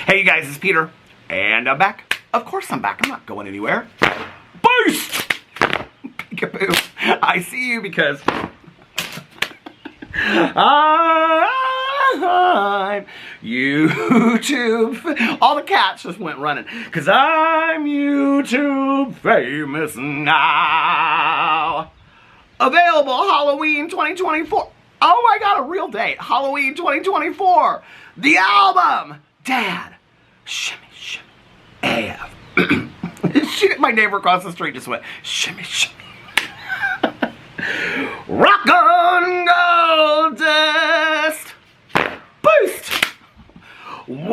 Hey you guys, it's Peter, and I'm back. Of course I'm back. I'm not going anywhere. Boost! Peekaboo. I see you because I'm YouTube. All the cats just went running because I'm YouTube famous now. Available Halloween 2024. Oh my god, a real date. Halloween 2024. The album. Dad. Shimmy, shimmy. AF. My neighbor across the street just went, shimmy, shimmy. Rock on gold dust. Boost. Woman.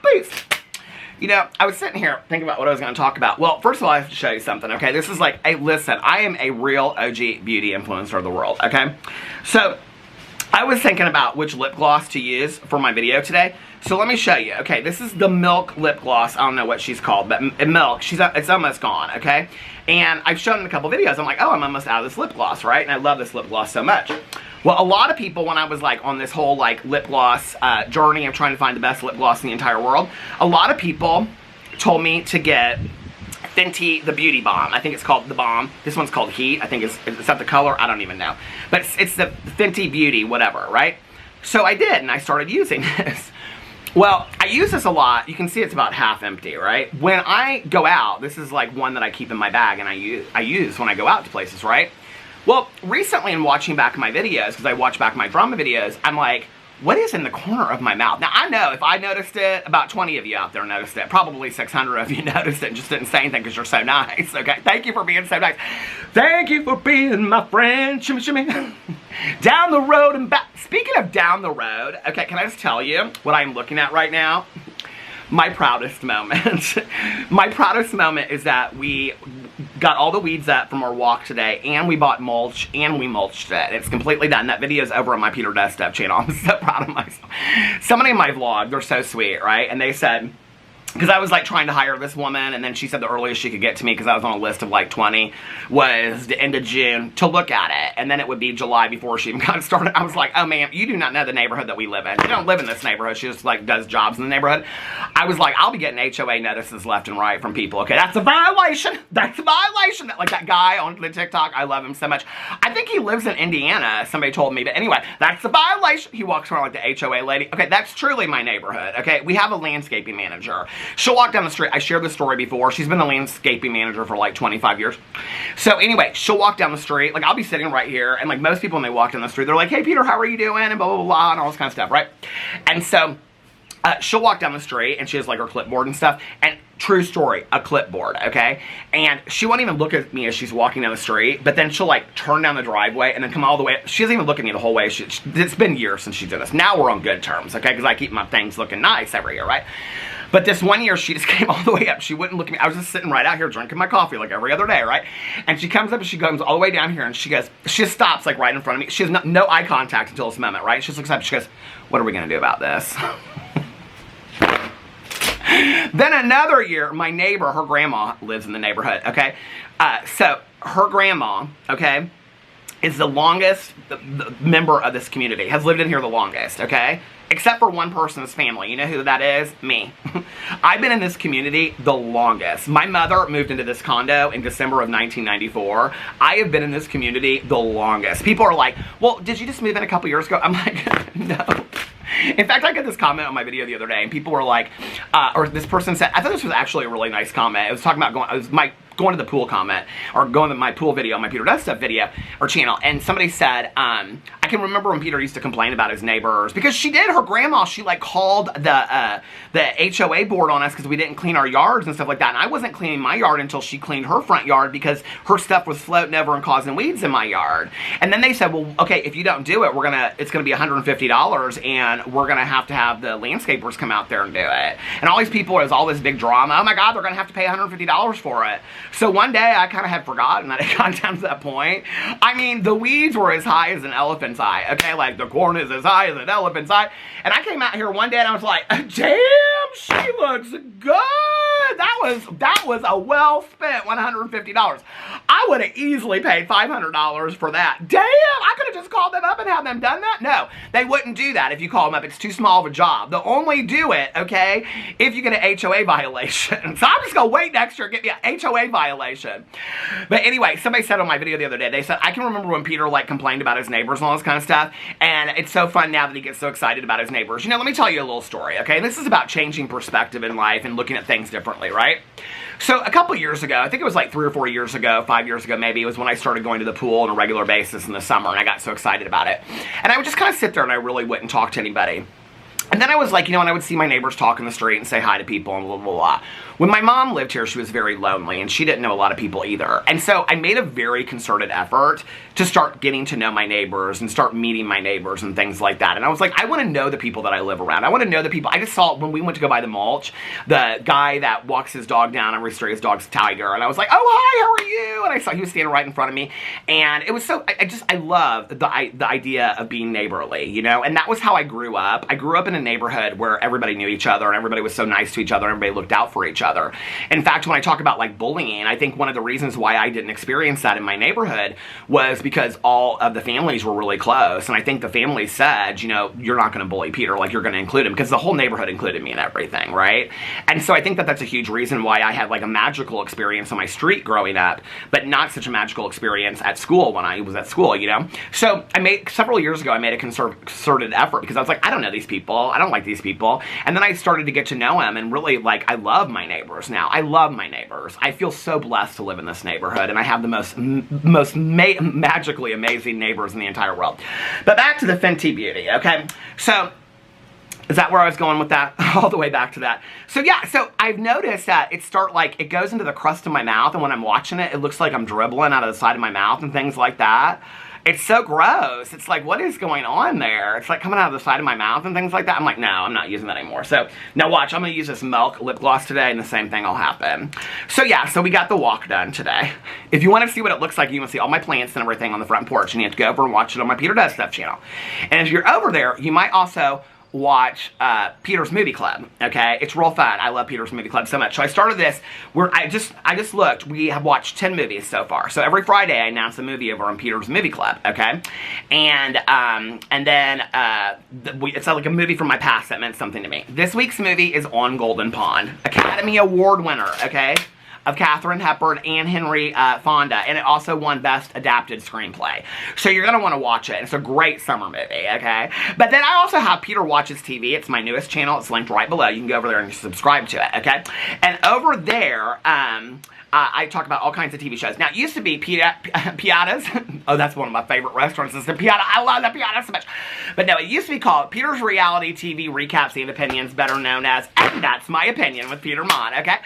Boost. You know, I was sitting here thinking about what I was going to talk about. Well, first of all, I have to show you something, okay? This is like, hey, listen, I am a real OG beauty influencer of the world, okay? So, I was thinking about which lip gloss to use for my video today. So let me show you. Okay, this is the Milk lip gloss. I don't know what she's called, but Milk, it's almost gone, okay? And I've shown in a couple videos, I'm like, oh, I'm almost out of this lip gloss, right? And I love this lip gloss so much. Well, a lot of people, when I was like on this whole like lip gloss journey of trying to find the best lip gloss in the entire world, a lot of people told me to get Fenty, the Beauty Bomb. I think it's called the Bomb. This one's called Heat. I think is that the color? I don't even know. But it's the Fenty Beauty, whatever, right? So I did, and I started using this. Well, I use this a lot. You can see it's about half empty, right? When I go out, this is like one that I keep in my bag and I use when I go out to places, right? Well, recently in watching back my videos, because I watch back my drama videos, I'm like, what is in the corner of my mouth? Now, I know if I noticed it, about 20 of you out there noticed it. Probably 600 of you noticed it and just didn't say anything because you're so nice, okay? Thank you for being so nice. Thank you for being my friend. Shimmy, shimmy. Down the road and back. Speaking of down the road, okay, can I just tell you what I'm looking at right now? My proudest moment. My proudest moment is that we got all the weeds up from our walk today, and we bought mulch, and we mulched it. It's completely done. That video's over on my Peter Does Stuff channel. I'm so proud of myself. Somebody in my vlog, they're so sweet, right? And they said, because I was like trying to hire this woman, and then she said the earliest she could get to me, because I was on a list of like 20, was the end of June to look at it, and then it would be July before she even got started. I was like, oh ma'am, you do not know the neighborhood that we live in. She don't live in this neighborhood. She just like does jobs in the neighborhood. I was like, I'll be getting HOA notices left and right from people. Okay, that's a violation. That's a violation. Like that guy on the TikTok, I love him so much. I think he lives in Indiana, somebody told me, but anyway, that's a violation. He walks around like the HOA lady. Okay, that's truly my neighborhood. Okay, we have a landscaping manager. She'll walk down the street. I shared this story before. She's been a landscaping manager for like 25 years. So anyway, she'll walk down the street. Like I'll be sitting right here, and like most people when they walk down the street, they're like, hey Peter, how are you doing? And blah, blah, blah, and all this kind of stuff, right? And so she'll walk down the street, and she has like her clipboard and stuff, and true story, a clipboard, okay? And she won't even look at me as she's walking down the street, but then she'll like turn down the driveway and then come all the way. She doesn't even look at me the whole way. It's been years since she's done this. Now we're on good terms, okay? Because I keep my things looking nice every year, right? But this one year, she just came all the way up. She wouldn't look at me. I was just sitting right out here drinking my coffee like every other day, right? And she comes up and she comes all the way down here and she goes, she just stops like right in front of me. She has no eye contact until this moment, right? She just looks up and she goes, what are we going to do about this? Then another year, my neighbor, her grandma lives in the neighborhood, okay? So her grandma, okay, is the longest member of this community, has lived in here the longest, okay? Except for one person's family. You know who that is? Me. I've been in this community the longest. My mother moved into this condo in December of 1994. I have been in this community the longest. People are like, well, did you just move in a couple years ago? I'm like, no. In fact, I got this comment on my video the other day, and people were like, or this person said, I thought this was actually a really nice comment. It was talking about going to the pool comment, or going to my pool video, my Peter Does Stuff video, or channel, and somebody said, I can remember when Peter used to complain about his neighbors, because she did, her grandma, she like called the HOA board on us because we didn't clean our yards and stuff like that, and I wasn't cleaning my yard until she cleaned her front yard because her stuff was floating over and causing weeds in my yard. And then they said, well, okay, if you don't do it, it's gonna be $150, and we're gonna have to have the landscapers come out there and do it. And all these people, there's all this big drama, oh my god, they're gonna have to pay $150 for it. So one day, I kind of had forgotten that it got down to that point. I mean, the weeds were as high as an elephant's eye, okay? Like, the corn is as high as an elephant's eye. And I came out here one day and I was like, damn, she looks good. That was a well spent $150. I would have easily paid $500 for that. Damn, I could have just called them up and had them done that. No, they wouldn't do that if you call them up. It's too small of a job. They'll only do it, okay, if you get an HOA violation. So I'm just gonna wait next year and get me an HOA violation. But anyway, somebody said on my video the other day, they said, I can remember when Peter like complained about his neighbors and all this kind of stuff, and it's so fun now that he gets so excited about his neighbors. You know, let me tell you a little story, okay? This is about changing perspective in life and looking at things differently, right? So a couple years ago, I think it was like 3 or 4 years ago, 5 years ago maybe, it was when I started going to the pool on a regular basis in the summer, and I got so excited about it. And I would just kind of sit there and I really wouldn't talk to anybody. And then I was like, you know, and I would see my neighbors talk in the street and say hi to people and blah, blah, blah. When my mom lived here, she was very lonely, and she didn't know a lot of people either. And so I made a very concerted effort to start getting to know my neighbors and start meeting my neighbors and things like that. And I was like, I want to know the people that I live around. I want to know the people. I just saw, when we went to go buy the mulch, the guy that walks his dog down on Restory, his dog's Tiger. And I was like, oh, hi, how are you? And I saw he was standing right in front of me. And it was so, I love the idea of being neighborly, you know? And that was how I grew up. I grew up in a neighborhood where everybody knew each other and everybody was so nice to each other and everybody looked out for each other. In fact, when I talk about like bullying, I think one of the reasons why I didn't experience that in my neighborhood was because all of the families were really close. And I think the families said, you know, you're not going to bully Peter, like you're going to include him, because the whole neighborhood included me in everything, right? And so I think that that's a huge reason why I had like a magical experience on my street growing up, but not such a magical experience at school when I was at school, you know? So several years ago, I made a concerted effort because I was like, I don't know these people. I don't like these people. And then I started to get to know them, and really, like, I love my neighbors now. I love my neighbors. I feel so blessed to live in this neighborhood, and I have the most magically amazing neighbors in the entire world. But back to the Fenty Beauty, okay? So, is that where I was going with that? All the way back to that. So yeah, so I've noticed that it goes into the crust of my mouth, and when I'm watching it, it looks like I'm dribbling out of the side of my mouth and things like that. It's so gross. It's like, what is going on there? It's like coming out of the side of my mouth and things like that. I'm like, no, I'm not using that anymore. So, now watch, I'm going to use this Milk lip gloss today, and the same thing will happen. So yeah, so we got the walk done today. If you want to see what it looks like, you want to see all my plants and everything on the front porch, and you have to go over and watch it on my Peter Does Stuff channel. And if you're over there, you might also watch Peter's Movie Club, okay? It's real fun. I love Peter's Movie Club so much. So I started this where I just looked. We have watched 10 movies so far. So every Friday I announce a movie over on Peter's Movie Club, okay? And then it's like a movie from my past that meant something to me. This week's movie is On Golden Pond. Academy Award winner, okay? Of Katharine Hepburn and Henry Fonda, and it also won Best Adapted Screenplay. So you're going to want to watch it. It's a great summer movie, okay? But then I also have Peter Watches TV. It's my newest channel. It's linked right below. You can go over there and subscribe to it, okay? And over there, I talk about all kinds of TV shows. Now, it used to be Piata's. Oh, that's one of my favorite restaurants. It's the Piata. I love the Piata so much. But no, it used to be called Peter's Reality TV Recaps and Opinions, better known as And That's My Opinion with Peter Monn, okay?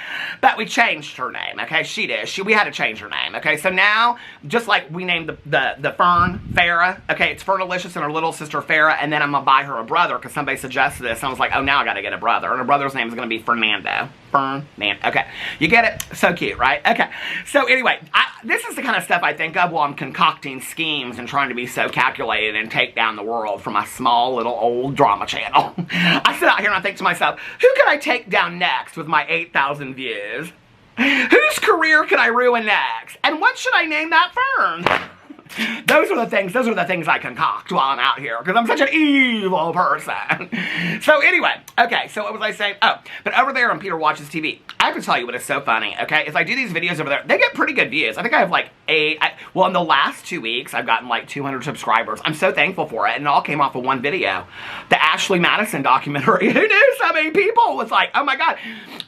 But we changed her name, okay? She did. We had to change her name, okay? So now, just like we named the Fern, Farrah, okay? It's Fernalicious and her little sister Farrah, and then I'm going to buy her a brother because somebody suggested this. And I was like, oh, now I got to get a brother. And her brother's name is going to be Fernando. Okay, you get it? So cute, right? Okay, so anyway, this is the kind of stuff I think of while I'm concocting schemes and trying to be so calculated and take down the world from my small little old drama channel. I sit out here and I think to myself, who can I take down next with my 8,000 views? Whose career can I ruin next? And what should I name that fern? Those are the things I concoct while I'm out here, because I'm such an evil person. So anyway, okay, so what was I saying? Oh, but over there on Peter Watches TV, I have to tell you what is so funny, okay? Is I do these videos over there, they get pretty good views. I think I have like well, in the last 2 weeks, I've gotten like 200 subscribers. I'm so thankful for it, and it all came off of one video. The Ashley Madison documentary. Who knew so many people? It's like, oh my God.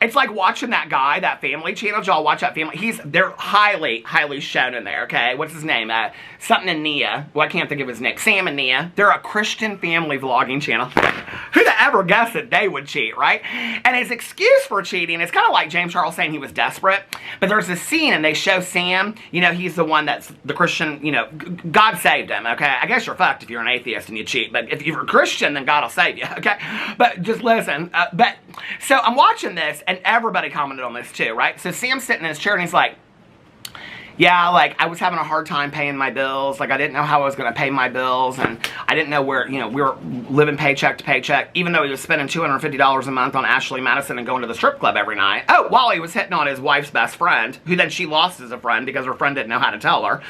It's like watching that guy, that Family Channel. Y'all watch that Family. They're highly, highly shown in there, okay? What's his name? Something and Nia. Well, I can't think of his name. Sam and Nia. They're a Christian family vlogging channel. Who'd ever guess that they would cheat, right? And his excuse for cheating, it's kind of like James Charles saying he was desperate. But there's this scene, and they show Sam, you know, he's the one that's the Christian, you know, God saved him, okay? I guess you're fucked if you're an atheist and you cheat. But if you're a Christian, then God will save you, okay? But just listen. So I'm watching this, and everybody commented on this too, right? So Sam's sitting in his chair, and he's like, yeah, like, I was having a hard time paying my bills. Like, I didn't know how I was going to pay my bills, and I didn't know where, you know, we were living paycheck to paycheck, even though he was spending $250 a month on Ashley Madison and going to the strip club every night. Oh, while he was hitting on his wife's best friend, who then she lost as a friend because her friend didn't know how to tell her.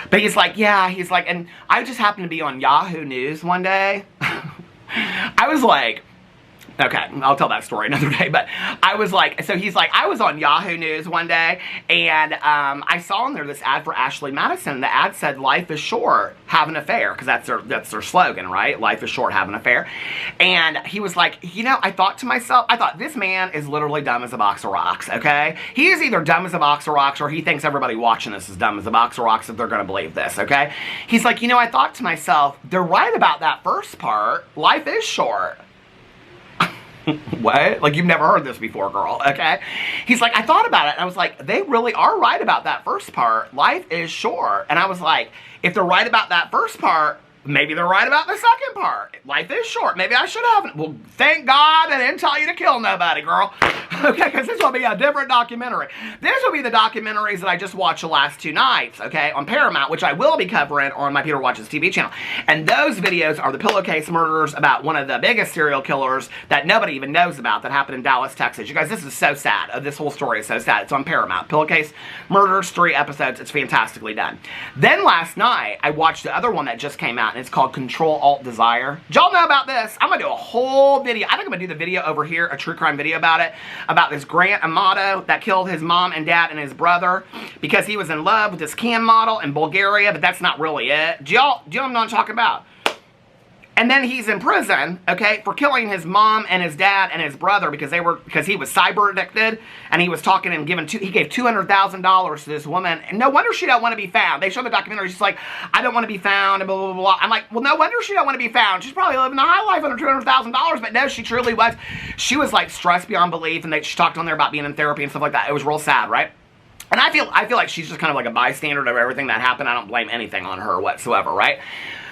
But he's like, yeah, he's like, and I just happened to be on Yahoo News one day. I was like, okay, I'll tell that story another day, but I was like, so he's like, I was on Yahoo News one day, and I saw in there this ad for Ashley Madison. The ad said, life is short, have an affair, because that's their slogan, right? Life is short, have an affair. And he was like, you know, I thought to myself, this man is literally dumb as a box of rocks, okay? He is either dumb as a box of rocks, or he thinks everybody watching this is dumb as a box of rocks if they're going to believe this, okay? He's like, you know, I thought to myself, they're right about that first part. Life is short. What? Like, you've never heard this before, girl, okay? He's like, I thought about it, and I was like, they really are right about that first part. Life is short. And I was like, if they're right about that first part, maybe they're right about the second part. Life is short. Maybe I should have. Well, thank God I didn't tell you to kill nobody, girl. Okay, because this will be a different documentary. This will be the documentaries that I just watched the last 2 nights, okay, on Paramount, which I will be covering on my Peter Watches TV channel. And those videos are the pillowcase murders about one of the biggest serial killers that nobody even knows about that happened in Dallas, Texas. You guys, this is so sad. This whole story is so sad. It's on Paramount. Pillowcase Murders, 3 episodes. It's fantastically done. Then last night, I watched the other one that just came out, and it's called Control-Alt-Desire. Did y'all know about this? I'm going to do a whole video. I think I'm going to do the video over here, a true crime video about it, about this Grant Amato that killed his mom and dad and his brother because he was in love with this cam model in Bulgaria, but that's not really it. Do y'all know what I'm talking about? And then he's in prison, okay, for killing his mom and his dad and his brother because he was cyber addicted, and he was talking and he gave $200,000 to this woman, and no wonder she don't want to be found. They show the documentary. She's like, I don't want to be found, and blah blah blah. I'm like, well, no wonder she don't want to be found. She's probably living the high life under $200,000, but no, she truly was. She was like stressed beyond belief, and she talked on there about being in therapy and stuff like that. It was real sad, right? And I feel like she's just kind of like a bystander of everything that happened. I don't blame anything on her whatsoever, right?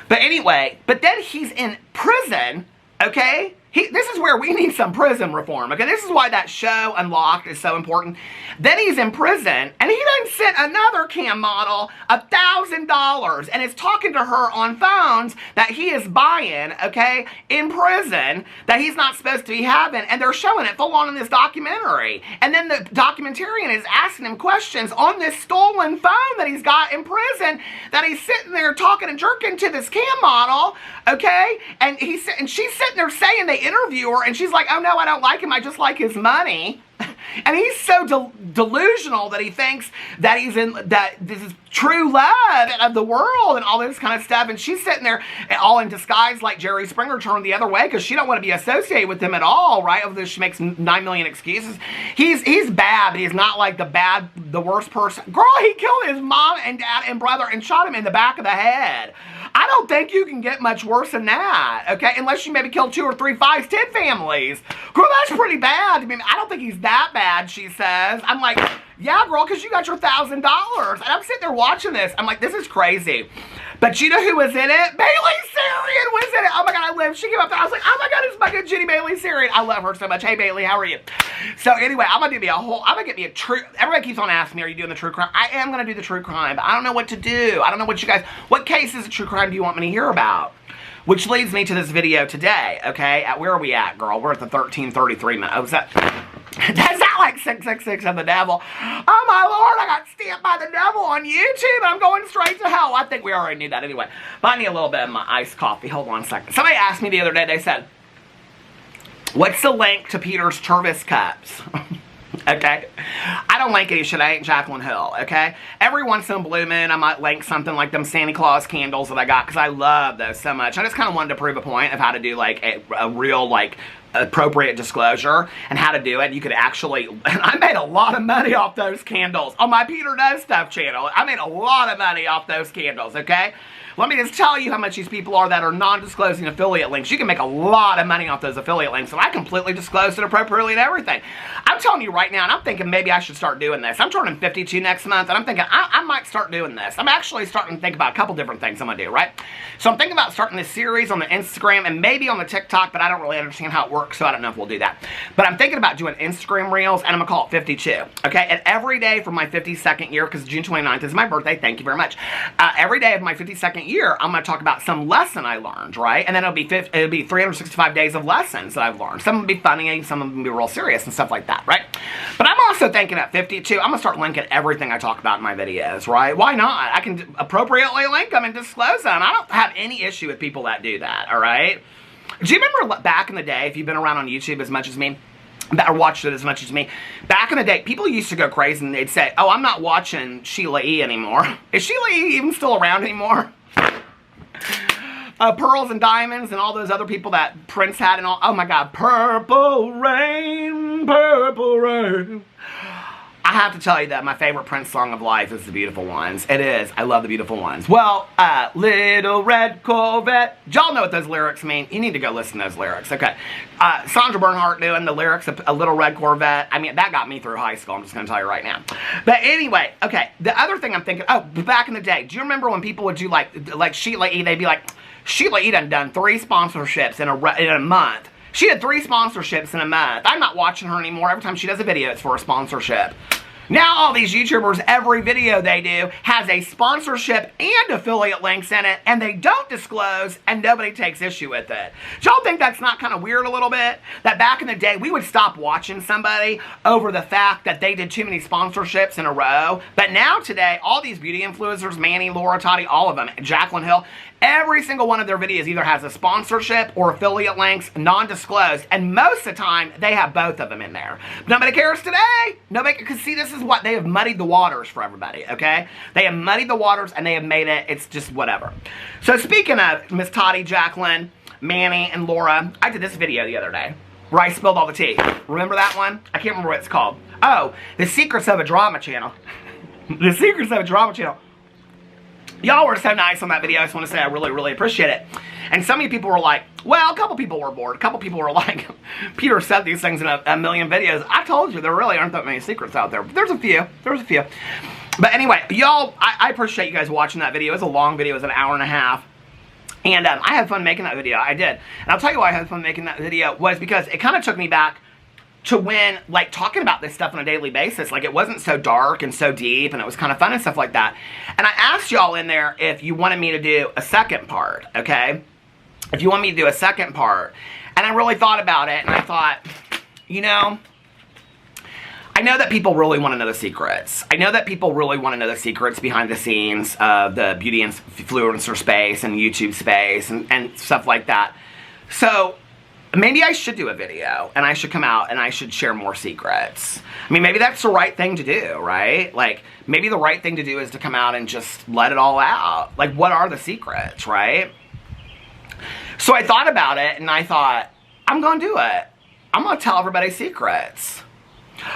But anyway, but then he's in prison, okay? This is where we need some prison reform, okay? This is why that show, Unlocked, is so important. Then he's in prison, and he then sent another cam model $1,000 and is talking to her on phones that he is buying, okay, in prison, that he's not supposed to be having, and they're showing it full on in this documentary. And then the documentarian is asking him questions on this stolen phone that he's got in prison, that he's sitting there talking and jerking to this cam model, okay? And she's sitting there saying they interview her, and she's like, oh no, I don't like him, I just like his money. And he's so delusional that he thinks that that this is true love of the world and all this kind of stuff. And she's sitting there all in disguise like Jerry Springer turned the other way because she don't want to be associated with him at all, right? Although she makes 9 million excuses. He's bad, but he's not like the worst person. Girl, he killed his mom and dad and brother and shot him in the back of the head. I don't think you can get much worse than that, okay? Unless you maybe kill 2 or 3, 5, 10 families. Girl, that's pretty bad. I mean, I don't think he's that bad, she says. I'm like, yeah, girl, because you got your $1,000. And I'm sitting there watching this. I'm like, this is crazy. But you know who was in it? Bailey Sarian was in it. Oh my God, she came up there. I was like, oh my God, it's my good Jenny Bailey Sarian. I love her so much. Hey, Bailey, how are you? So anyway, I'm going to get me a true, everybody keeps on asking me, are you doing the true crime? I am going to do the true crime, but I don't know what to do. I don't know what cases of true crime do you want me to hear about? Which leads me to this video today, okay? Where are we at, girl? We're at the 13:33 minute. Oh, is that like 666 of the devil? Oh my Lord, I got stamped by the devil on YouTube. I'm going straight to hell. I think we already knew that anyway. But I need a little bit of my iced coffee. Hold on a second. Somebody asked me the other day, they said, what's the link to Peter's Tervis cups? Okay? I don't link any shit. I ain't Jacqueline Hill, okay? Every once in a blue moon, I might link something like them Santa Claus candles that I got because I love those so much. I just kind of wanted to prove a point of how to do like a real like appropriate disclosure and how to do it. You could actually, and I made a lot of money off those candles on my Peter Knows Stuff channel. I made a lot of money off those candles, okay? Let me just tell you how much these people are that are non-disclosing affiliate links. You can make a lot of money off those affiliate links, and I completely disclosed it appropriately and everything. I'm telling you right now, and I'm thinking maybe I should start doing this. I'm turning 52 next month, and I'm thinking I might start doing this. I'm actually starting to think about a couple different things I'm going to do, right? So I'm thinking about starting this series on the Instagram and maybe on the TikTok, but I don't really understand how it works. work, so I don't know if we'll do that. But I'm thinking about doing Instagram Reels, and I'm going to call it 52, okay? And every day for my 52nd year, because June 29th is my birthday, thank you very much. Every day of my 52nd year, I'm going to talk about some lesson I learned, right? And then it'll be 365 days of lessons that I've learned. Some will be funny, some will be real serious and stuff like that, right? But I'm also thinking at 52, I'm going to start linking everything I talk about in my videos, right? Why not? I can appropriately link them and disclose them. I don't have any issue with people that do that, all right? Do you remember back in the day, if you've been around on YouTube as much as me, or watched it as much as me, back in the day, people used to go crazy and they'd say, oh, I'm not watching Sheila E. anymore. Is Sheila E. even still around anymore? Pearls and Diamonds and all those other people that Prince had and all. Oh my God, purple rain, purple rain. I have to tell you that my favorite Prince song of life is The Beautiful Ones. It is. I love The Beautiful Ones. Well, Little Red Corvette. Y'all know what those lyrics mean. You need to go listen to those lyrics. Okay. Sandra Bernhardt doing the lyrics of A Little Red Corvette. I mean, that got me through high school. I'm just going to tell you right now. But anyway, okay. The other thing I'm thinking, oh, back in the day, do you remember when people would do like Sheila E., they'd be like, Sheila E. done 3 sponsorships in a month. She had 3 sponsorships in a month. I'm not watching her anymore. Every time she does a video, it's for a sponsorship. Now all these YouTubers, every video they do has a sponsorship and affiliate links in it, and they don't disclose, and nobody takes issue with it. Do y'all think that's not kind of weird a little bit? That back in the day, we would stop watching somebody over the fact that they did too many sponsorships in a row. But now today, all these beauty influencers, Manny, Laura, Toddy, all of them, Jaclyn Hill, every single one of their videos either has a sponsorship or affiliate links, non-disclosed, and most of the time, they have both of them in there. Nobody cares today. Nobody, because see, this is what they have muddied the waters for everybody, okay? They have muddied the waters, and they have made it, it's just whatever. So speaking of Miss Toddy, Jaclyn, Manny, and Laura, I did this video the other day where I spilled all the tea. Remember that one? I can't remember what it's called. Oh, The Secrets of a Drama Channel. The Secrets of a Drama Channel. Y'all were so nice on that video. I just want to say I really, really appreciate it. And some of you people were like, well, a couple people were bored. A couple people were like, Peter said these things in a million videos. I told you, there really aren't that many secrets out there. But there's a few. There's a few. But anyway, y'all, I appreciate you guys watching that video. It was a long video. It was an hour and a half. And I had fun making that video. I did. And I'll tell you why I had fun making that video was because it kind of took me back to when, like, talking about this stuff on a daily basis, like, it wasn't so dark and so deep, and it was kind of fun and stuff like that. And I asked y'all in there if you wanted me to do a second part, okay? If you want me to do a second part. And I really thought about it, and I thought, you know, I know that people really want to know the secrets. I know that people really want to know the secrets behind the scenes of the beauty influencer space and YouTube space and stuff like that. So maybe I should do a video, and I should come out, and I should share more secrets. I mean, maybe that's the right thing to do, right? Like, maybe the right thing to do is to come out and just let it all out. Like, what are the secrets, right? So I thought about it, and I thought, I'm going to do it. I'm going to tell everybody secrets.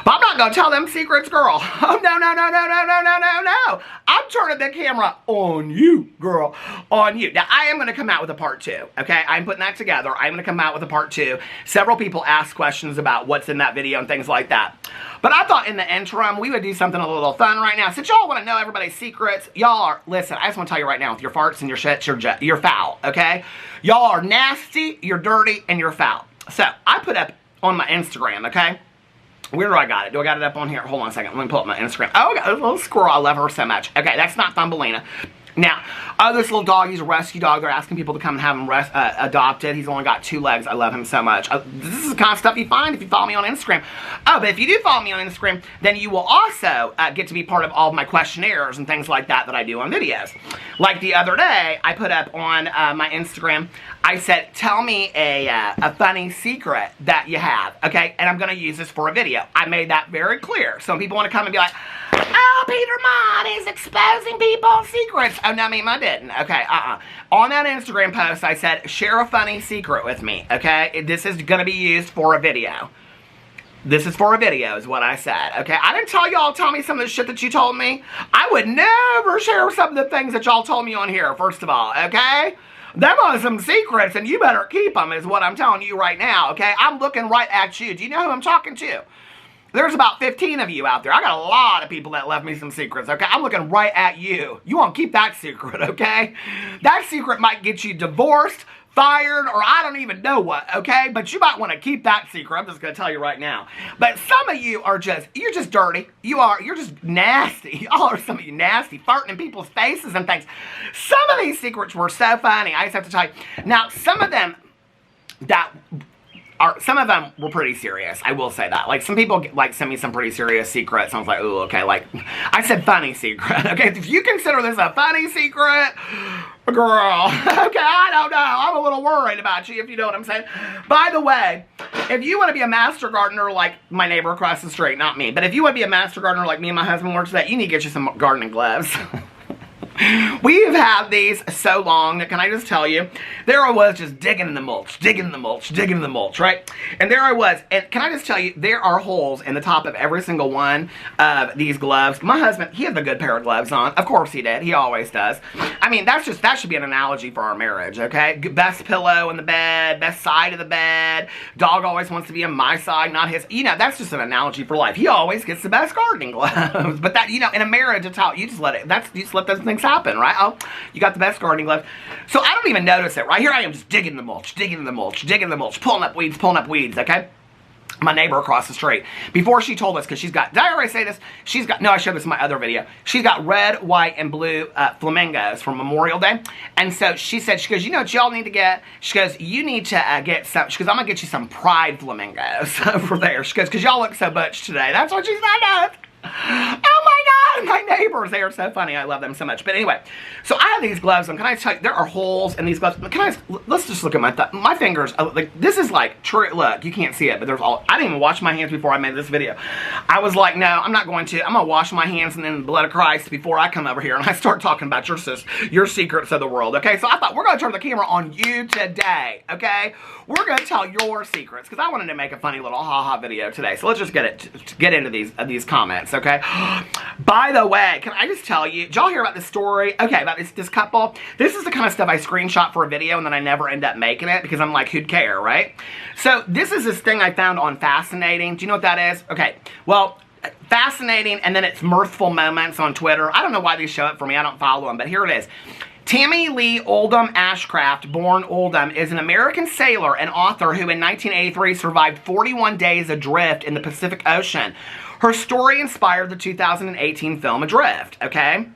But I'm not going to tell them secrets, girl. Oh, no, no, no, no, no, no, no, no, no. I'm turning the camera on you, girl. On you. Now, I am going to come out with a part 2, okay? I'm putting that together. I'm going to come out with a part 2. Several people asked questions about what's in that video and things like that. But I thought in the interim, we would do something a little fun right now. Since y'all want to know everybody's secrets, y'all are, listen, I just want to tell you right now, with your farts and your shits, you're foul, okay? Y'all are nasty, you're dirty, and you're foul. So, I put up on my Instagram, okay? Where do I got it? Do I got it up on here? Hold on a second. Let me pull up my Instagram. Oh, I got a little squirrel. I love her so much. Okay, that's not Thumbelina. Now, this little dog, he's a rescue dog. They're asking people to come and have him adopted. He's only got 2 legs. I love him so much. This is the kind of stuff you find if you follow me on Instagram. Oh, but if you do follow me on Instagram, then you will also get to be part of all of my questionnaires and things like that that I do on videos. Like the other day, I put up on my Instagram, I said, tell me a funny secret that you have, okay? And I'm going to use this for a video. I made that very clear. So people want to come and be like, oh, Peter Monn is exposing people's secrets. Oh, no, I didn't. Okay, On that Instagram post, I said, share a funny secret with me, okay? This is going to be used for a video. This is for a video, is what I said, okay? I didn't tell y'all, tell me some of the shit that you told me. I would never share some of the things that y'all told me on here, first of all, okay? Them are some secrets, and you better keep them, is what I'm telling you right now, okay? I'm looking right at you. Do you know who I'm talking to? There's about 15 of you out there. I got a lot of people that left me some secrets, okay? I'm looking right at you. You want to keep that secret, okay? That secret might get you divorced, fired, or I don't even know what, okay? But you might want to keep that secret. I'm just going to tell you right now. But some of you are you're just dirty. You're just nasty. Y'all are some of you nasty, farting in people's faces and things. Some of these secrets were so funny. I just have to tell you. Now, some of them were pretty serious. I will say that. Like, some people, like, send me some pretty serious secrets. I was like, ooh, okay. Like, I said funny secret. Okay, if you consider this a funny secret, girl, okay, I don't know. I'm a little worried about you, if you know what I'm saying. By the way, if you want to be a master gardener like my neighbor across the street, not me, but if you want to be a master gardener like me and my husband works at, you need to get you some gardening gloves. We've had these so long that, can I just tell you, there I was just digging in the mulch, right? And there I was, and can I just tell you, there are holes in the top of every single one of these gloves. My husband, he has a good pair of gloves on. Of course he did. He always does. I mean, that should be an analogy for our marriage, okay? Best pillow in the bed, best side of the bed. Dog always wants to be on my side, not his. You know, that's just an analogy for life. He always gets the best gardening gloves. But that, you know, in a marriage, it's how you just let those things happen, right? Oh, you got the best gardening gloves. So I don't even notice it, right? Here I am just digging the mulch, pulling up weeds, okay? My neighbor across the street, before she told us, because she's got, did I already say this? No, I showed this in my other video. She's got red, white, and blue flamingos from Memorial Day. And so she goes, you know what y'all need to get? She goes, you need to get some, she goes, I'm going to get you some pride flamingos over there. She goes, because y'all look so butch today. That's what she said. Oh my God, my neighbors, they are so funny. I love them so much. But anyway, so I have these gloves on. Can I tell you, there are holes in these gloves. Let's just look at my fingers. Like, this is like, true, look, you can't see it, but there's all, I didn't even wash my hands before I made this video. I was like, no, I'm not going to. I'm going to wash my hands in the blood of Christ before I come over here and I start talking about your secrets of the world, okay? So I thought, we're going to turn the camera on you today, okay? We're going to tell your secrets, because I wanted to make a funny little ha-ha video today. So let's just get into these comments, okay? By the way, can I just tell you, did y'all hear about this story? Okay, about this couple. This is the kind of stuff I screenshot for a video and then I never end up making it because I'm like, who'd care, right? So this is this thing I found on Fascinating. Do you know what that is? Okay, well, Fascinating, and then it's Mirthful Moments on Twitter. I don't know why these show up for me. I don't follow them, but here it is. Tammy Lee Oldham Ashcraft, born Oldham, is an American sailor and author who in 1983 survived 41 days adrift in the Pacific Ocean. Her story inspired the 2018 film Adrift, okay?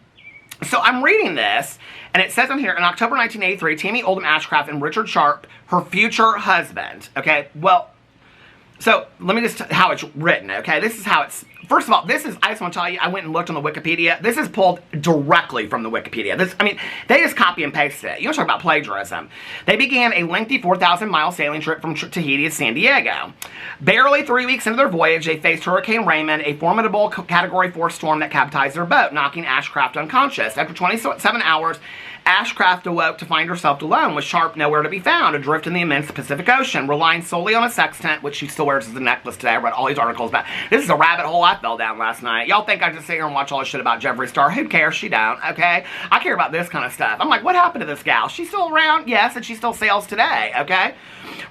So I'm reading this, and it says on here, in October 1983, Tammy Oldham Ashcraft and Richard Sharp, her future husband, okay? Well, so let me just tell you how it's written, okay? This is how it's, first of all, I just want to tell you, I went and looked on the Wikipedia. This is pulled directly from the Wikipedia. They just copy and paste it. You want to talk about plagiarism. They began a lengthy 4,000-mile sailing trip from Tahiti to San Diego. Barely 3 weeks into their voyage, they faced Hurricane Raymond, a formidable Category 4 storm that capsized their boat, knocking Ashcraft unconscious. After 27 hours, Ashcraft awoke to find herself alone, with Sharp nowhere to be found, adrift in the immense Pacific Ocean, relying solely on a sextant, which she still wears as a necklace today. I read all these articles about. This is a rabbit hole I fell down last night. Y'all think I just sit here and watch all this shit about Jeffree Star? Who cares? She don't, okay? I care about this kind of stuff. I'm like, what happened to this gal? She's still around? Yes, and she still sails today, okay?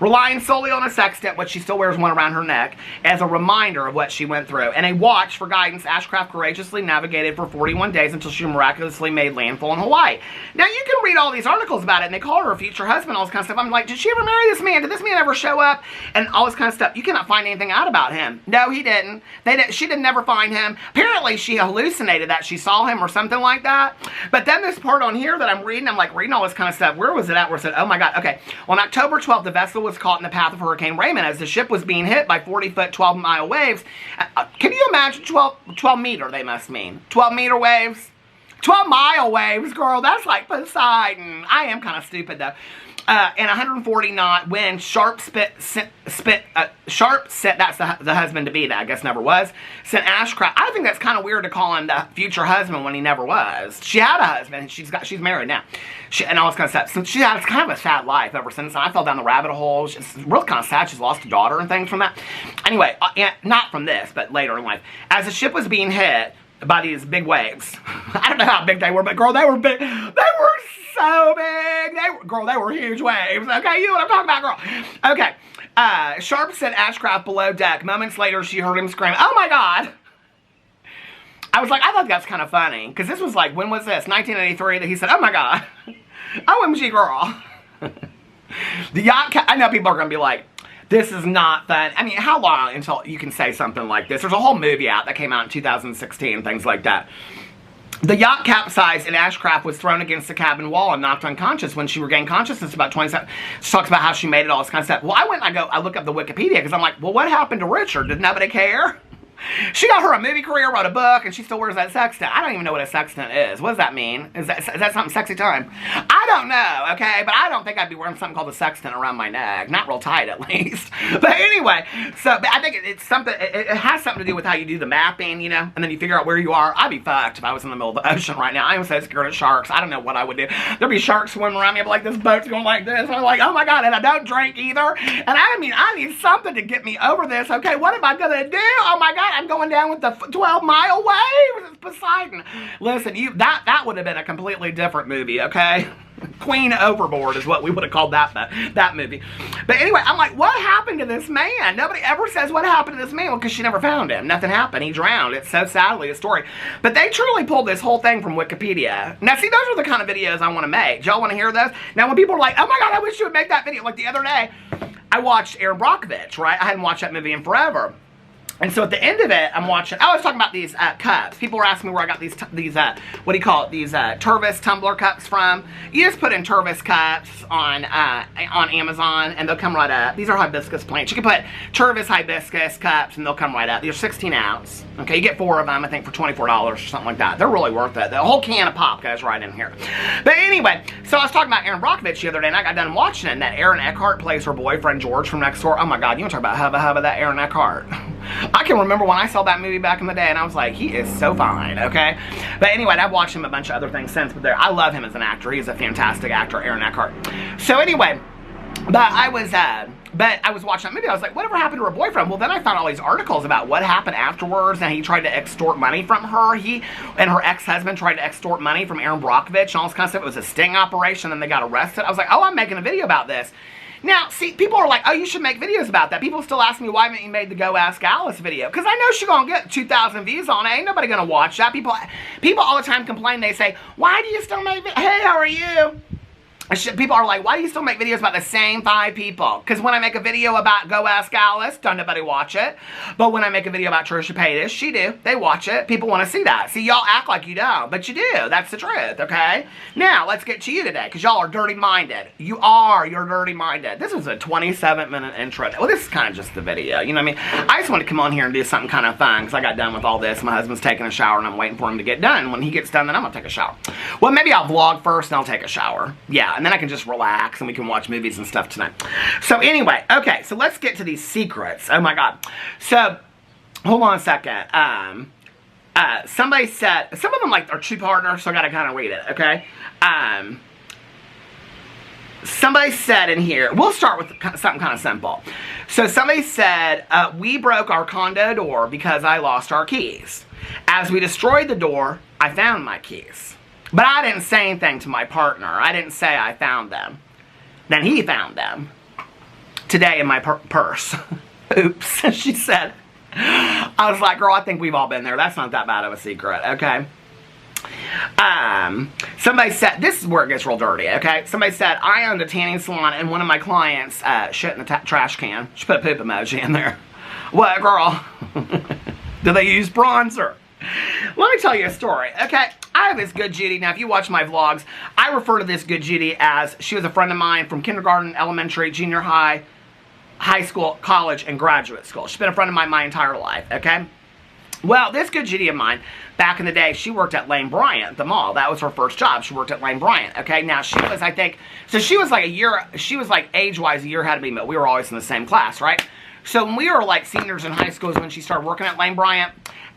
Relying solely on a sextant, which she still wears one around her neck, as a reminder of what she went through. And a watch for guidance, Ashcraft courageously navigated for 41 days until she miraculously made landfall in Hawaii. Now, you can read all these articles about it, and they call her a future husband, all this kind of stuff. I'm like, did she ever marry this man? Did this man ever show up? And all this kind of stuff. You cannot find anything out about him. No, he didn't. She didn't never find him. Apparently, she hallucinated that she saw him or something like that. But then this part on here that I'm reading all this kind of stuff. Where was it at? Where it said, oh my God, okay. On October 12th, the vessel was caught in the path of Hurricane Raymond as the ship was being hit by 40-foot, 12-mile waves. Can you imagine 12 meter, they must mean? 12-meter waves? 12-mile waves, girl, that's like Poseidon. I am kind of stupid, though. And 140 knot wind, Sharp that's the husband-to-be that I guess never was, sent Ashcraft. I think that's kind of weird to call him the future husband when he never was. She had a husband, she's married now. And all this kind of stuff. So she had kind of a sad life ever since. I fell down the rabbit hole. It's real kind of sad. She's lost a daughter and things from that. Anyway, not from this, but later in life. As the ship was being hit by these big waves. I don't know how big they were, but girl, they were big. They were so big. They were huge waves. Okay, you know what I'm talking about, girl. Okay. Sharp sent Ashcraft below deck. Moments later, she heard him scream, oh my God. I was like, I thought that's kind of funny. Because this was like, when was this? 1983 that he said, oh my God. OMG, girl. The yacht I know people are going to be like, this is not fun. I mean, how long until you can say something like this? There's a whole movie out that came out in 2016, things like that. The yacht capsized and Ashcraft was thrown against the cabin wall and knocked unconscious. When she regained consciousness about 27, she talks about how she made it, all this kind of stuff. Well, I look up the Wikipedia because I'm like, well, what happened to Richard? Did nobody care? She got her a movie career, wrote a book, and she still wears that sextant. I don't even know what a sextant is. What does that mean? Is that something sexy time? I don't know, okay? But I don't think I'd be wearing something called a sextant around my neck. Not real tight, at least. But anyway, but I think it's something, it has something to do with how you do the mapping, you know? And then you figure out where you are. I'd be fucked if I was in the middle of the ocean right now. I am so scared of sharks. I don't know what I would do. There'd be sharks swimming around me. I'd be like, this boat's going like this. And I'm like, oh my God, and I don't drink either. And I mean, I need something to get me over this, okay? What am I gonna do? Oh my God, I'm going down with the 12-mile wave. It's Poseidon. Listen, that would have been a completely different movie, okay? Queen Overboard is what we would have called that movie. But anyway, I'm like, what happened to this man? Nobody ever says what happened to this man because she never found him. Nothing happened. He drowned. It's so sadly a story. But they truly pulled this whole thing from Wikipedia. Now, see, those are the kind of videos I want to make. Do y'all want to hear those? Now, when people are like, oh my God, I wish you would make that video. Like the other day, I watched Erin Brockovich, right? I hadn't watched that movie in forever. And so at the end of it, I'm watching, I was talking about these cups. People were asking me where I got these what do you call it, these Tervis tumbler cups from. You just put in Tervis cups on Amazon and they'll come right up. These are hibiscus plants. You can put Tervis hibiscus cups and they'll come right up. They're 16 ounce. Okay, you get 4 of them, I think, for $24 or something like that. They're really worth it. The whole can of pop goes right in here. But anyway, so I was talking about Erin Brockovich the other day and I got done watching it and that Aaron Eckhart plays her boyfriend George from next door. Oh my God, you want to talk about hubba hubba, that Aaron Eckhart. I can remember when I saw that movie back in the day and I was like, he is so fine, okay? But anyway, I've watched him a bunch of other things since, but I love him as an actor. He's a fantastic actor, Aaron Eckhart. So anyway, but I was watching that movie. I was like, whatever happened to her boyfriend? Well, then I found all these articles about what happened afterwards, and he tried to extort money from her. He and her ex-husband tried to extort money from Erin Brockovich and all this kind of stuff. It was a sting operation, and they got arrested. I was like, oh, I'm making a video about this. Now, see, people are like, oh, you should make videos about that. People still ask me, why haven't you made the Go Ask Alice video? Because I know she's going to get 2,000 views on it. Ain't nobody going to watch that. People all the time complain. They say, why do you still make videos? Hey, how are you? People are like, why do you still make videos about the same 5 people? Because when I make a video about Go Ask Alice, don't nobody watch it. But when I make a video about Trisha Paytas, she do. They watch it. People want to see that. See, y'all act like you don't, but you do. That's the truth, okay? Now, let's get to you today, because y'all are dirty-minded. You're dirty-minded. This is a 27-minute intro. Well, this is kind of just the video, you know what I mean? I just want to come on here and do something kind of fun, because I got done with all this. My husband's taking a shower, and I'm waiting for him to get done. When he gets done, then I'm going to take a shower. Well, maybe I'll vlog first, and I'll take a shower. Yeah, and then I can just relax and we can watch movies and stuff tonight. So anyway, okay, so let's get to these secrets. Oh my God. So, hold on a second. Somebody said, some of them like are true partners, so I gotta kind of read it, okay? Somebody said in here, we'll start with something kind of simple. So somebody said, we broke our condo door because I lost our keys. As we destroyed the door, I found my keys. But I didn't say anything to my partner. I didn't say I found them. Then he found them. Today in my purse. Oops, she said. I was like, girl, I think we've all been there. That's not that bad of a secret, okay? Somebody said, this is where it gets real dirty, okay? Somebody said, I owned a tanning salon and one of my clients shit in the trash can. She put a poop emoji in there. What, girl? Do they use bronzer? Let me tell you a story, okay? I have this good Judy. Now, if you watch my vlogs, I refer to this good Judy as she was a friend of mine from kindergarten, elementary, junior high, high school, college, and graduate school. She's been a friend of mine my entire life, okay? Well, this good Judy of mine, back in the day, she worked at Lane Bryant, the mall. That was her first job. She worked at Lane Bryant, okay? Now, she was, I think, so she was like age-wise a year ahead of me, but we were always in the same class, right? So when we were like seniors in high school is when she started working at Lane Bryant.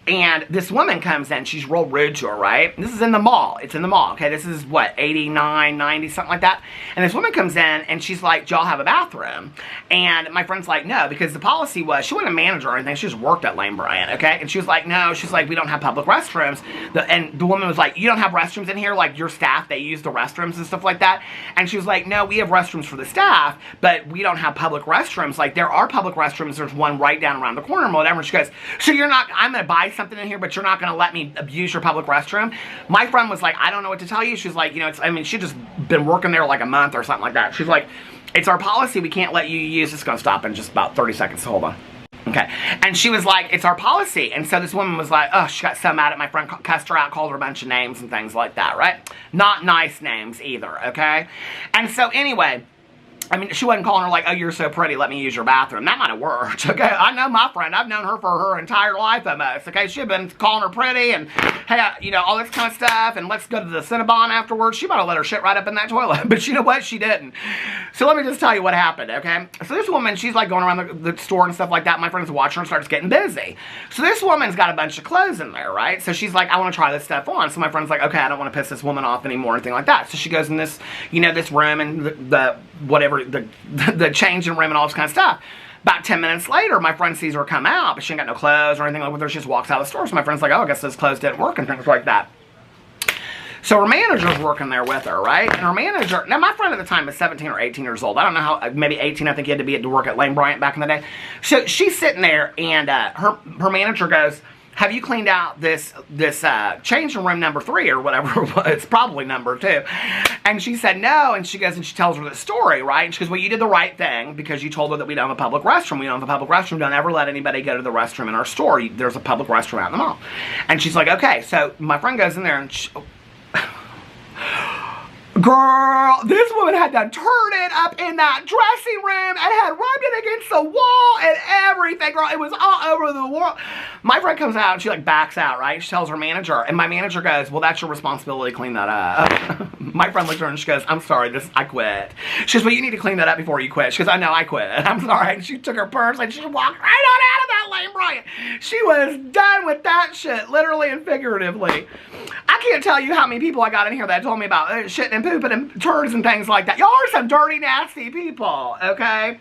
And this woman comes in, she's real rude to her, right? This is in the mall. It's in the mall, okay? This is, what, 89, 90, something like that? And this woman comes in, and she's like, do y'all have a bathroom? And my friend's like, no, because the policy was, she wasn't a manager or anything, she just worked at Lane Bryant, okay? And she was like, no, she's like, we don't have public restrooms. And the woman was like, you don't have restrooms in here? Like, your staff, they use the restrooms and stuff like that? And she was like, no, we have restrooms for the staff, but we don't have public restrooms. Like, there are public restrooms, there's one right down around the corner or whatever. And she goes, so you're not, I'm going to buy something in here, but you're not going to let me abuse your public restroom? My friend was like, I don't know what to tell you. She's like, you know, I mean, she'd just been working there like a month or something like that. She's like, It's our policy. We can't let you use. It's going to stop in just about 30 seconds. So hold on. Okay. And she was like, it's our policy. And so this woman was like, oh, she got so mad at my friend, cussed her out, called her a bunch of names and things like that, right? Not nice names either, okay? And so anyway, I mean, she wasn't calling her like, oh, you're so pretty, let me use your bathroom. That might have worked, okay? I know my friend. I've known her for her entire life almost, okay? She'd been calling her pretty and, hey, you know, all this kind of stuff, and let's go to the Cinnabon afterwards. She might have let her shit right up in that toilet, but you know what? She didn't. So let me just tell you what happened, okay? So this woman, she's like going around the store and stuff like that. My friend's watching her and starts getting busy. So this woman's got a bunch of clothes in there, right? So she's like, I want to try this stuff on. So my friend's like, okay, I don't want to piss this woman off anymore or anything like that. So she goes in this, you know, this room and the changing room and all this kind of stuff. About 10 minutes later, my friend sees her come out, but she ain't got no clothes or anything like that. She just walks out of the store. So my friend's like, oh, I guess those clothes didn't work and things like that. So her manager's working there with her, right? And her manager, now my friend at the time was 17 or 18 years old. I don't know how, maybe 18, I think he had to be to work at Lane Bryant back in the day. So she's sitting there and her manager goes, have you cleaned out this changing room number 3 or whatever it was? It's probably number 2. And she said no, and she goes and she tells her the story, right? And she goes, well, you did the right thing because you told her that we don't have a public restroom. We don't have a public restroom. Don't ever let anybody go to the restroom in our store. There's a public restroom out in the mall. And she's like, okay. So my friend goes in there and she, girl, this woman had to turn it up in that dressing room and had rubbed it against the wall and everything, girl. It was all over the wall. My friend comes out and she like backs out, right? She tells her manager, and my manager goes, well, that's your responsibility to clean that up. My friend looks at her and she goes, I'm sorry, I quit. She goes, well, you need to clean that up before you quit. She goes, I know, I quit. I'm sorry. And she took her purse and she walked right on out of that Lane Bryant. She was done with that shit, literally and figuratively. I can't tell you how many people I got in here that told me about shitting and pooping and turds and things like that. Y'all are some dirty, nasty people, okay?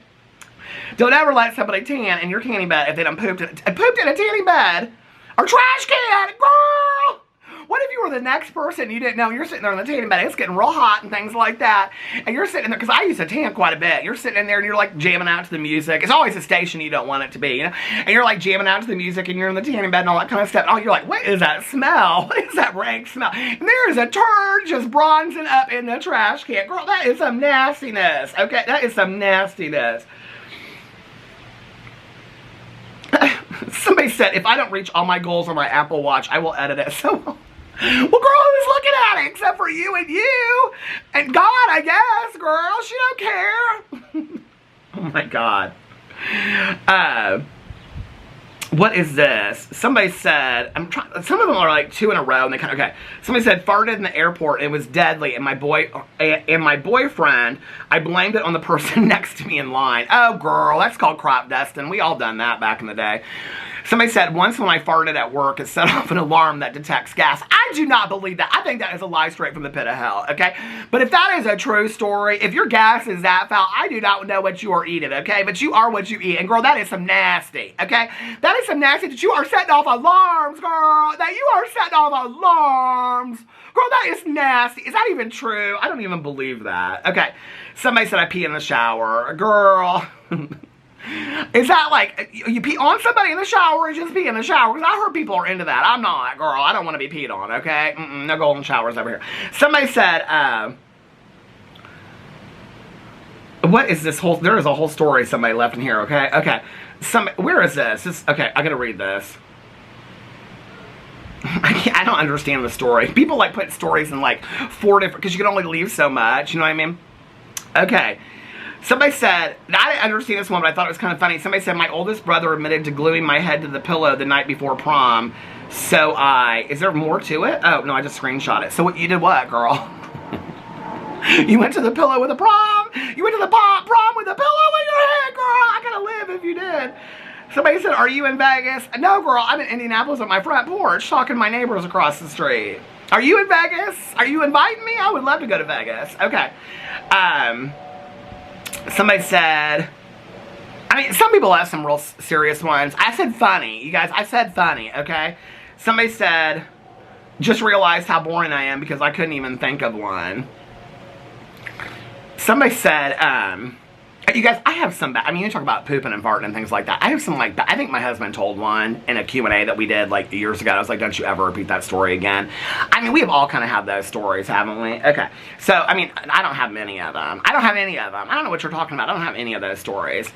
Don't ever let somebody tan in your tanning bed if they done pooped in a tanning bed or trash can, girl! What if you were the next person you didn't know, you're sitting there in the tanning bed, it's getting real hot and things like that, and you're sitting there, because I used to tan quite a bit, you're sitting in there and you're like jamming out to the music. It's always a station you don't want it to be, you know, and you're like jamming out to the music and you're in the tanning bed and all that kind of stuff, and you're like, what is that smell? What is that rank smell? And there is a turd just bronzing up in the trash can. Girl, that is some nastiness, okay? That is some nastiness. Somebody said, if I don't reach all my goals on my Apple Watch, I will edit it. So, well, girl, who's looking at it except for you and you? And God, I guess, girl. She don't care. Oh, my God. What is this? Somebody said, some of them are like 2 in a row, and they kind of, okay. Somebody said, farted in the airport, and it was deadly, and my boyfriend, I blamed it on the person next to me in line. Oh, girl, that's called crop dusting. We all done that back in the day. Somebody said, once when I farted at work, it set off an alarm that detects gas. I do not believe that. I think that is a lie straight from the pit of hell, okay? But if that is a true story, if your gas is that foul, I do not know what you are eating, okay? But you are what you eat. And girl, that is some nasty, okay? That is some nasty that you are setting off alarms, girl. That you are setting off alarms. Girl, that is nasty. Is that even true? I don't even believe that. Okay. Somebody said I pee in the shower. Girl. Is that like, you pee on somebody in the shower or just pee in the shower? Because I heard people are into that. I'm not, girl. I don't want to be peed on, okay? No golden showers over here. Somebody said, what is this whole, there is a whole story somebody left in here, okay? Okay. Where is this? Okay, I gotta read this. I don't understand the story. People like put stories in like 4 different, because you can only leave so much, you know what I mean? Okay. Somebody said, I didn't understand this one, but I thought it was kind of funny. Somebody said, my oldest brother admitted to gluing my head to the pillow the night before prom. So is there more to it? Oh, no, I just screenshot it. So you did what, girl? You went to the pillow with a prom? You went to the prom with a pillow in your head, girl? I gotta live if you did. Somebody said, are you in Vegas? No, girl, I'm in Indianapolis on my front porch talking to my neighbors across the street. Are you in Vegas? Are you inviting me? I would love to go to Vegas. Okay. Somebody said, I mean, some people have some real serious ones. I said funny. You guys, I said funny, okay? Somebody said, just realized how boring I am because I couldn't even think of one. Somebody said, You guys, I have some bad, I mean, you talk about pooping and farting and things like that. I have some like, I think my husband told one in a Q&A that we did like years ago. I was like, don't you ever repeat that story again. I mean, we have all kind of had those stories, haven't we? Okay. So, I mean, I don't have many of them. I don't have any of them. I don't know what you're talking about. I don't have any of those stories.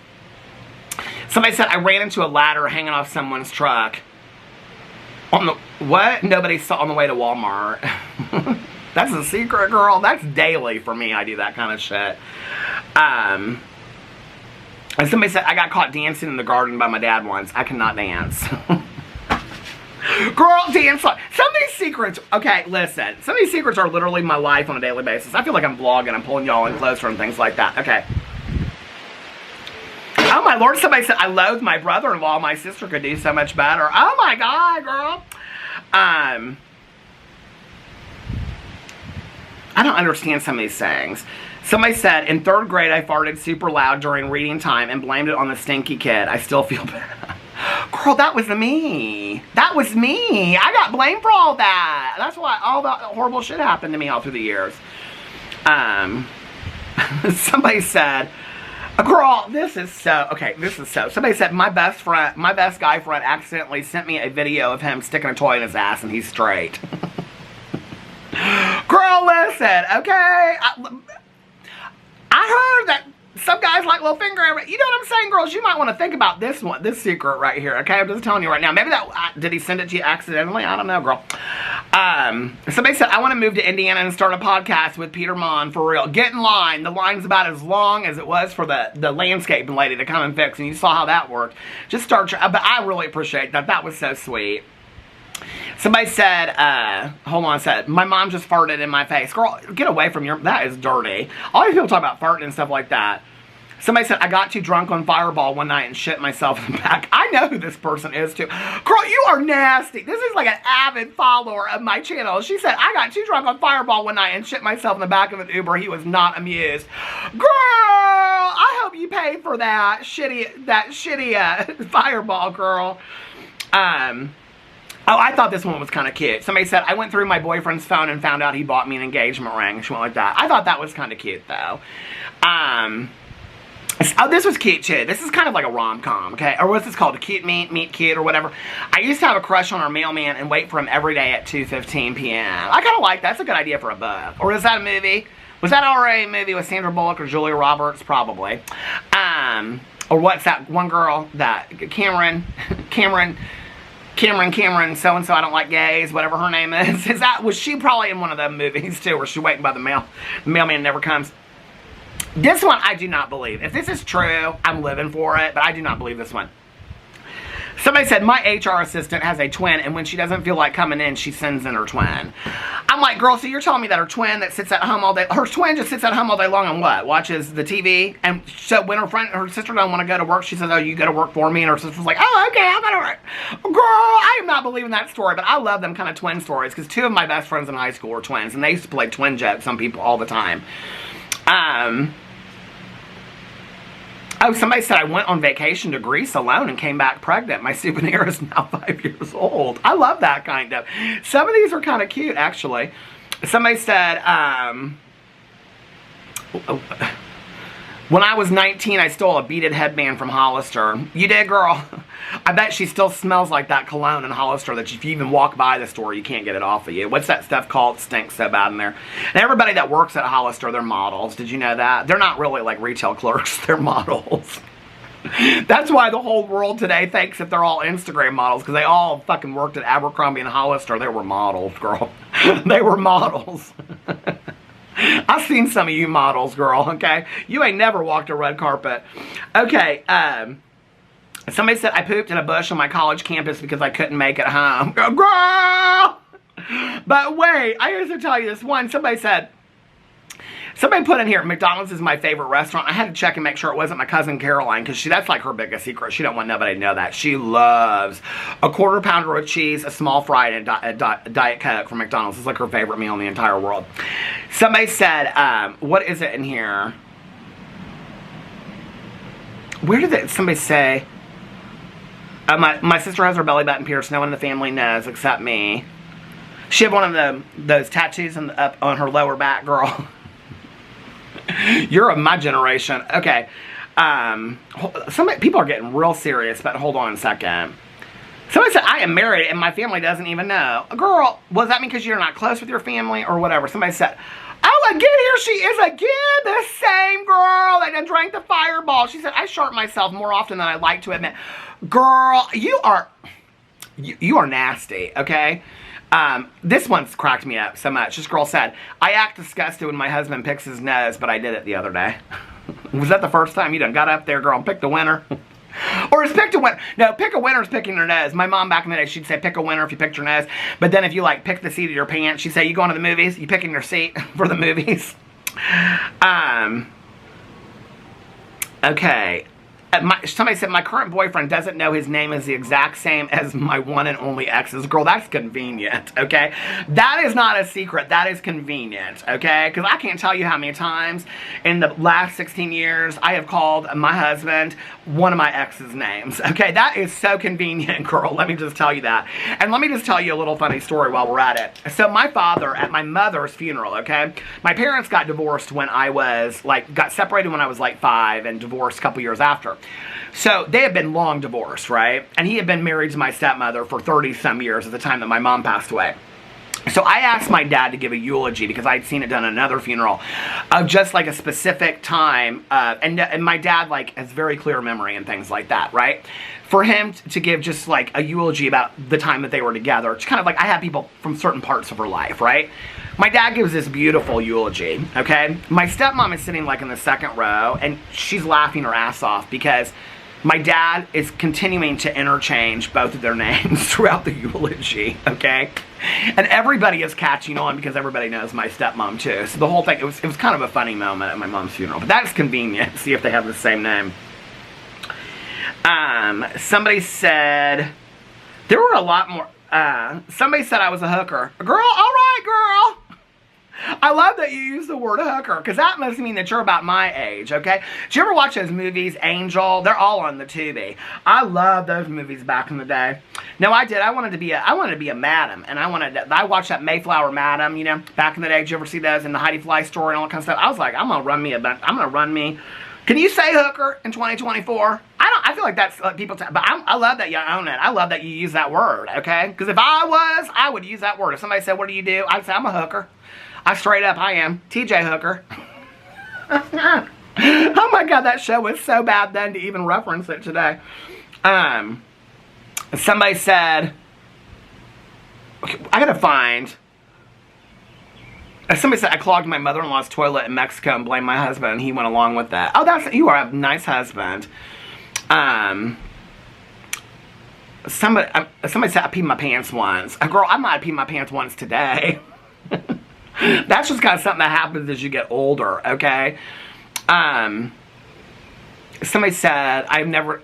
Somebody said, I ran into a ladder hanging off someone's truck. On the, what? Nobody saw on the way to Walmart. That's a secret, girl. That's daily for me. I do that kind of shit. And somebody said, I got caught dancing in the garden by my dad once. I cannot dance. Girl, dance. Some of these secrets, okay, listen. Some of these secrets are literally my life on a daily basis. I feel like I'm vlogging. I'm pulling y'all in closer and things like that. Okay. Oh, my Lord. Somebody said, I loathe my brother-in-law. My sister could do so much better. Oh, my God, girl. I don't understand some of these things. Somebody said, in 3rd grade, I farted super loud during reading time and blamed it on the stinky kid. I still feel bad. Girl, that was me. That was me. I got blamed for all that. That's why all that horrible shit happened to me all through the years. Somebody said, girl, this is so, somebody said, my best guy friend accidentally sent me a video of him sticking a toy in his ass and he's straight. Girl, listen, okay? I heard that some guys like little finger. You know what I'm saying, girls? You might want to think about this one, this secret right here, okay? I'm just telling you right now. Maybe that, did he send it to you accidentally? I don't know, girl. Somebody said, I want to move to Indiana and start a podcast with Peter Monn, for real. Get in line. The line's about as long as it was for the landscaping lady to come and fix, and you saw how that worked. Just start, but I really appreciate that. That was so sweet. Somebody said, hold on a sec. My mom just farted in my face. Girl, get away from that is dirty. All these people talk about farting and stuff like that. Somebody said, I got too drunk on Fireball one night and shit myself in the back. I know who this person is too. Girl, you are nasty. This is like an avid follower of my channel. She said, I got too drunk on Fireball one night and shit myself in the back of an Uber. He was not amused. Girl, I hope you paid for that shitty Fireball, girl. Oh, I thought this one was kind of cute. Somebody said, I went through my boyfriend's phone and found out he bought me an engagement ring. She went like that. I thought that was kind of cute, though. Oh, this was cute, too. This is kind of like a rom-com, okay? Or what's this called? A cute meet cute or whatever. I used to have a crush on our mailman and wait for him every day at 2:15 p.m. I kind of like that. That's a good idea for a book. Or is that a movie? Was that already a movie with Sandra Bullock or Julia Roberts? Probably. Or what's that one girl that Cameron, so-and-so, I don't like gays, whatever her name is. Was she probably in one of them movies, too, where she's waiting by the mailman never comes? This one, I do not believe. If this is true, I'm living for it, but I do not believe this one. Somebody said, my HR assistant has a twin, and when she doesn't feel like coming in, she sends in her twin. I'm like, girl, so you're telling me that her twin that sits at home all day, her twin just sits at home all day long and what? Watches the TV? And so when her sister don't want to go to work, she says, oh, you go to work for me? And her sister's like, oh, okay, I'll go to work. Girl, I am not believing that story, but I love them kind of twin stories, because 2 of my best friends in high school were twins, and they used to play twin jokes on people all the time. Oh, somebody said I went on vacation to Greece alone and came back pregnant. My souvenir is now 5 years old. I love that kind of. Some of these are kind of cute, actually. Somebody said, when I was 19, I stole a beaded headband from Hollister. You did, girl? I bet she still smells like that cologne in Hollister that if you even walk by the store, you can't get it off of you. What's that stuff called? It stinks so bad in there. And everybody that works at Hollister, they're models. Did you know that? They're not really like retail clerks. They're models. That's why the whole world today thinks that they're all Instagram models, because they all fucking worked at Abercrombie and Hollister. They were models, girl. They were models. I've seen some of you models, girl, okay? You ain't never walked a red carpet. Okay, somebody said I pooped in a bush on my college campus because I couldn't make it home. Girl! But wait, I used to tell you this one. Somebody put in here, McDonald's is my favorite restaurant. I had to check and make sure it wasn't my cousin Caroline, because that's like her biggest secret. She don't want nobody to know that. She loves a quarter pounder with cheese, a small fry, and a Diet Coke from McDonald's. It's like her favorite meal in the entire world. Somebody said, what is it in here? Where did somebody say? My sister has her belly button pierced. No one in the family knows except me. She had one of those tattoos up on her lower back, girl. You're of my generation. Okay. Some people are getting real serious, but hold on a second. Somebody said, I am married and my family doesn't even know. Girl, does that mean because you're not close with your family or whatever? Somebody said, oh, again, here she is again, the same girl that drank the fireball. She said, I sharp myself more often than I like to admit. Girl, you are nasty, okay? This one's cracked me up so much. This girl said, I act disgusted when my husband picks his nose, but I did it the other day. Was that the first time you done got up there, girl, and picked a winner? Or is picked a winner? No, pick a winner is picking your nose. My mom back in the day, she'd say pick a winner if you picked your nose. But then if you like pick the seat of your pants, she'd say you going to the movies, you picking your seat for the movies. Okay. Somebody said, my current boyfriend doesn't know his name is the exact same as my one and only ex's. Girl, that's convenient, okay? That is not a secret. That is convenient, okay? Because I can't tell you how many times in the last 16 years I have called my husband one of my ex's names, okay? That is so convenient, girl. Let me just tell you that. And let me just tell you a little funny story while we're at it. So my father, at my mother's funeral, okay? My parents got divorced when I was, got separated when I was 5 and divorced a couple years after. So they had been long divorced, right? And he had been married to my stepmother for 30-some years at the time that my mom passed away. So I asked my dad to give a eulogy because I'd seen it done at another funeral of just a specific time. And my dad has very clear memory and things like that, right? For him to give just a eulogy about the time that they were together. It's kind of I have people from certain parts of her life, right? My dad gives this beautiful eulogy, okay? My stepmom is sitting in the second row and she's laughing her ass off because my dad is continuing to interchange both of their names throughout the eulogy, okay? And everybody is catching on because everybody knows my stepmom too. So the whole thing, it was kind of a funny moment at my mom's funeral. But that is convenient, see if they have the same name. Somebody said, there were a lot more, somebody said I was a hooker. Girl, all right, girl. I love that you use the word hooker, because that must mean that you're about my age, okay? Did you ever watch those movies, Angel? They're all on the Tubi. I love those movies back in the day. No, I did. I wanted to be a madam, and I watched that Mayflower Madam, back in the day. Did you ever see those in the Heidi Fly store and all that kind of stuff? I was like, I'm gonna run me. Can you say hooker in 2024? I feel like that's people, but I love that you own it. I love that you use that word, okay? Because if I would use that word. If somebody said, what do you do? I'd say, I'm a hooker. I am. TJ Hooker. Oh my God, that show was so bad then to even reference it today. Somebody said, I gotta find. Somebody said, I clogged my mother-in-law's toilet in Mexico and blamed my husband, and he went along with that. Oh, you are a nice husband. Somebody said I peed my pants once. Girl, I might have peed my pants once today. That's just kind of something that happens as you get older, okay? Somebody said, I've never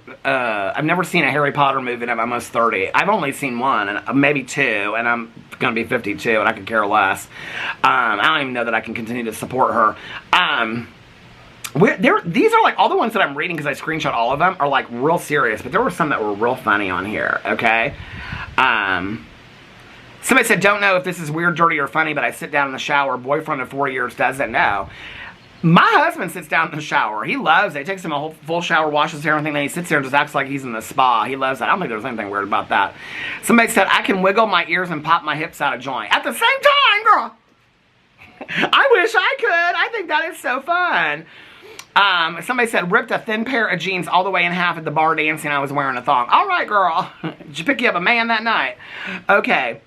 seen a Harry Potter movie and I'm almost 30. I've only seen one, and maybe two, and I'm going to be 52, and I could care less. I don't even know that I can continue to support her. These are all the ones that I'm reading, because I screenshot all of them, are real serious, but there were some that were real funny on here, okay? Somebody said, don't know if this is weird, dirty, or funny, but I sit down in the shower. Boyfriend of 4 years doesn't know. My husband sits down in the shower. He loves it. It takes him a whole full shower, washes hair, and everything. Then he sits there and just acts like he's in the spa. He loves that. I don't think there's anything weird about that. Somebody said, I can wiggle my ears and pop my hips out of joint. At the same time, girl. I wish I could. I think that is so fun. Somebody said, ripped a thin pair of jeans all the way in half at the bar dancing. I was wearing a thong. All right, girl. Did you pick you up a man that night? Okay.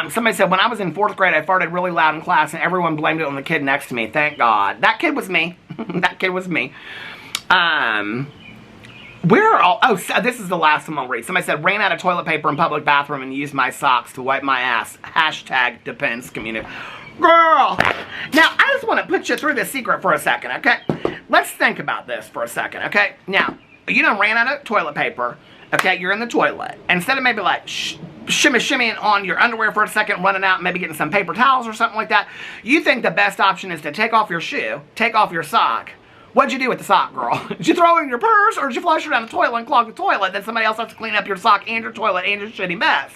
Somebody said, when I was in 4th grade, I farted really loud in class, and everyone blamed it on the kid next to me. Thank God. That kid was me. That kid was me. Where are all... Oh, this is the last one I'll read. Somebody said, ran out of toilet paper in public bathroom and used my socks to wipe my ass. Hashtag depends community. Girl! Now, I just want to put you through this secret for a second, okay? Let's think about this for a second, okay? Now, you done ran out of toilet paper, okay? You're in the toilet. Instead of maybe shimmying on your underwear for a second, running out and maybe getting some paper towels or something like that, you think the best option is to take off your shoe, take off your sock, What'd you do with the sock, girl? Did you throw it in your purse, or did you flush it down the toilet and clog the toilet? Then somebody else has to clean up your sock and your toilet and your shitty mess.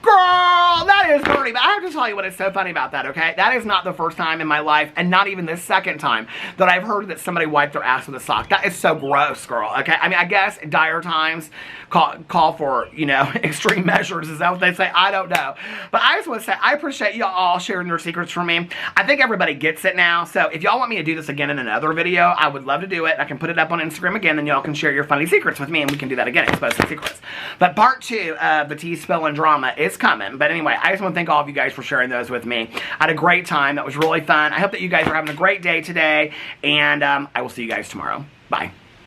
Girl, that is dirty. But I have to tell you what is so funny about that, okay? That is not the first time in my life, and not even the second time, that I've heard that somebody wiped their ass with a sock. That is so gross, girl, okay? I mean, I guess dire times call for, you know, extreme measures. Is that what they say? I don't know. But I just want to say, I appreciate y'all all sharing your secrets for me. I think everybody gets it now. So if y'all want me to do this again in another video, I would love to do it. I can put it up on Instagram again, then y'all can share your funny secrets with me, and we can do that again, expose some secrets. But part 2 of the tea spill and drama is coming. But anyway, I just want to thank all of you guys for sharing those with me. I had a great time. That was really fun. I hope that you guys are having a great day today, and I will see you guys tomorrow. Bye.